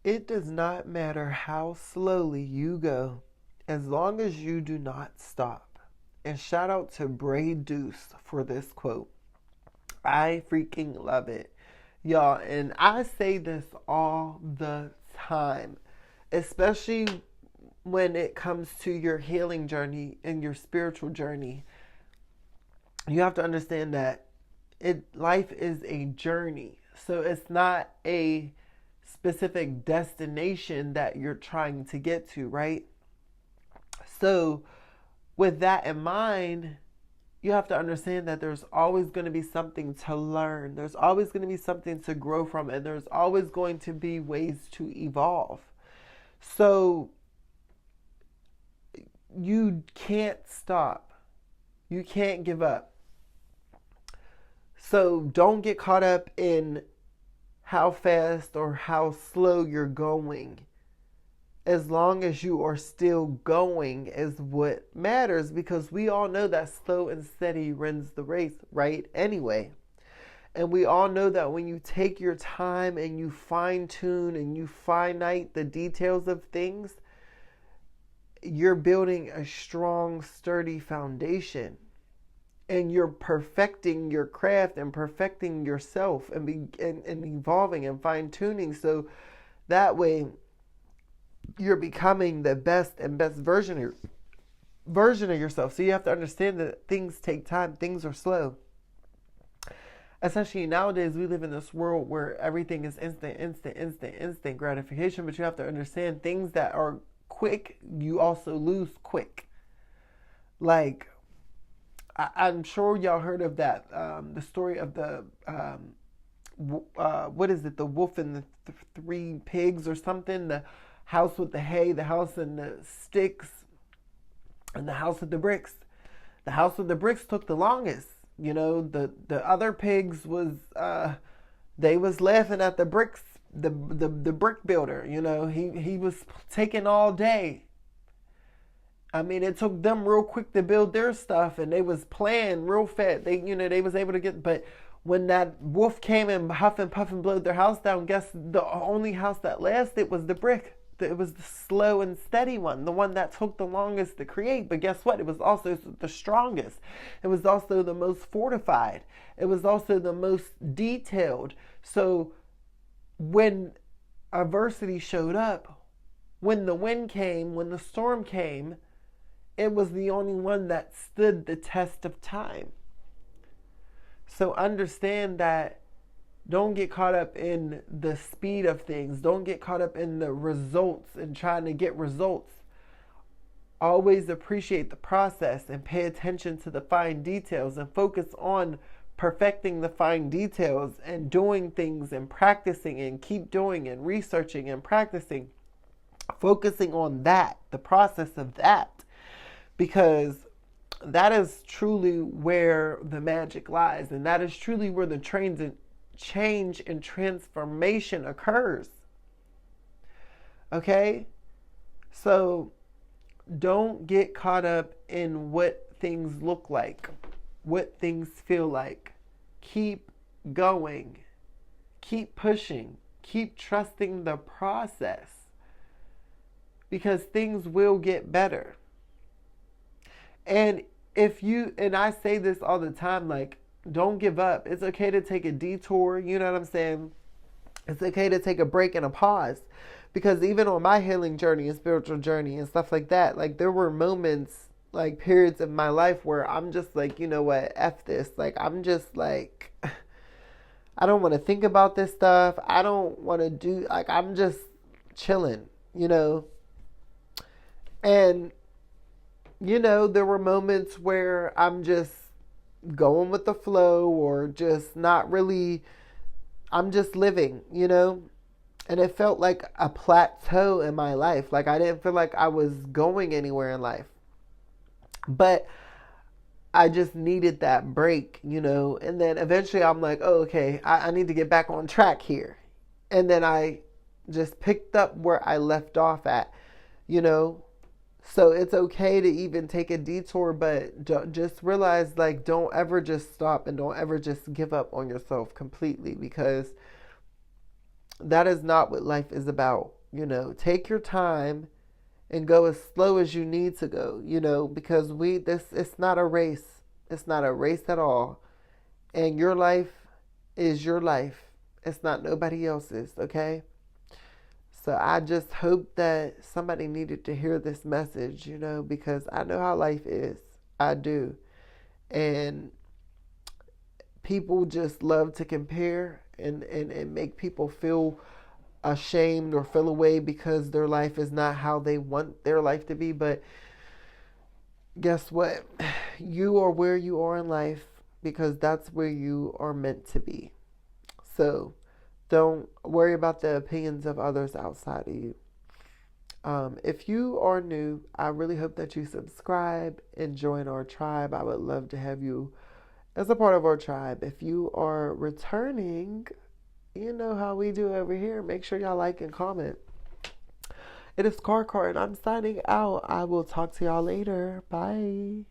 It does not matter how slowly you go, as long as you do not stop. And shout out to Bray Deuce for this quote. I freaking love it. Y'all, and I say this all the time, especially when it comes to your healing journey and your spiritual journey. You have to understand that life is a journey. So it's not a specific destination that you're trying to get to, right? So with that in mind, you have to understand that there's always going to be something to learn. There's always going to be something to grow from, and there's always going to be ways to evolve. So you can't stop. You can't give up. So don't get caught up in how fast or how slow you're going. As long as you are still going is what matters, because we all know that slow and steady wins the race, right? Anyway. And we all know that when you take your time and you fine tune and you finite the details of things, you're building a strong, sturdy foundation. And you're perfecting your craft and perfecting yourself and evolving and fine tuning. So that way you're becoming the best and best version of yourself. So you have to understand that things take time. Things are slow. Especially nowadays, we live in this world where everything is instant gratification. But you have to understand things that are quick, you also lose quick. Like, I'm sure y'all heard of that, the story of the, what is it, the wolf and the three pigs or something, the house with the hay, the house and the sticks, and the house with the bricks. The house with the bricks took the longest. You know, the other pigs was, they was laughing at the bricks, the brick builder. You know, he was taking all day. I mean, it took them real quick to build their stuff, and they was playing real fast. They was able to get, but when that wolf came and huff and puff and blowed their house down, guess the only house that lasted was the brick. It was the slow and steady one, the one that took the longest to create. But guess what? It was also the strongest. It was also the most fortified. It was also the most detailed. So when adversity showed up, when the wind came, when the storm came, it was the only one that stood the test of time. So understand that. Don't get caught up in the speed of things. Don't get caught up in the results and trying to get results. Always appreciate the process and pay attention to the fine details and focus on perfecting the fine details and doing things and practicing and keep doing and researching and practicing. Focusing on that, the process of that, because that is truly where the magic lies, and that is truly where the change and transformation occurs. Okay? So don't get caught up in what things look like, what things feel like. Keep going. Keep pushing. Keep trusting the process, because things will get better. And and I say this all the time, like, don't give up. It's okay to take a detour. You know what I'm saying? It's okay to take a break and a pause. Because even on my healing journey and spiritual journey and stuff like that, like, there were moments, like, periods of my life where I'm just like, you know what, F this. Like, I'm just like, I don't want to think about this stuff. I don't want to do, like, I'm just chilling, you know? And, you know, there were moments where I'm just going with the flow, or just not really, I'm just living, you know? And it felt like a plateau in my life. Like, I didn't feel like I was going anywhere in life. But I just needed that break, you know? And then eventually I'm like, oh, okay, I need to get back on track here. And then I just picked up where I left off at, you know? So it's okay to even take a detour, but just realize, like, don't ever just stop and don't ever just give up on yourself completely, because That is not what life is about. Take your time and go as slow as you need to go, because it's not a race. It's not a race at all. And your life is your life. It's not nobody else's, okay? So I just hope that somebody needed to hear this message, because I know how life is. I do. And people just love to compare and make people feel ashamed or feel away because their life is not how they want their life to be. But guess what? You are where you are in life because that's where you are meant to be. So don't worry about the opinions of others outside of you. If you are new, I really hope that you subscribe and join our tribe. I would love to have you as a part of our tribe. If you are returning, you know how we do over here. Make sure y'all like and comment. It is Car and I'm signing out. I will talk to y'all later. Bye.